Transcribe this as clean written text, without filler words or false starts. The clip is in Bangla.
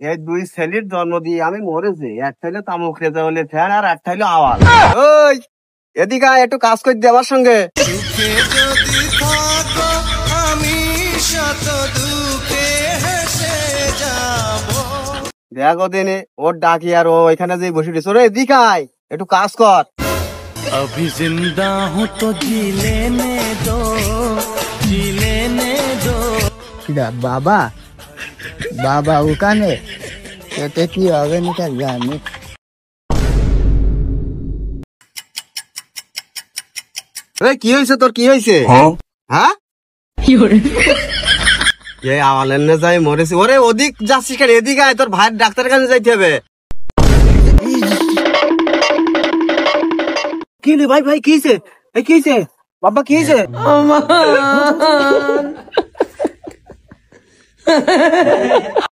এই দুই ছেলের জন্ম দিয়ে আমি মরেছি। একটা হইলো তামুক রেজা হলে ফ্যান, আর একটা হইলো আওয়াজ। ওই এদিকে আয়, একটু কাজ করে দে আমার সঙ্গে। দেখো দিনে ওর ডাকি, আর ও এখানে যে বসে রয়েছে। ওরে এদিকে আয়, একটু কাজ কর। अभी जिंदा हूँ तो जी लेने दो, जी लेने दो। বাবা বাবা ওখানে এতে কি হবে না জানি। কি হয়েছে তোর, কি হয়েছে? হ্যাঁ আওয়ালেন না যাই মরেছি। ওরে ওদিক যাচ্ছিস কেন? এদিকে আয়, তোর ভাইয়ের ডাক্তারের কাছে যাইতে হবে। কি রে ভাই, ভাই কি হয়েছে? কি হয়েছে বাবা, কি হয়েছে?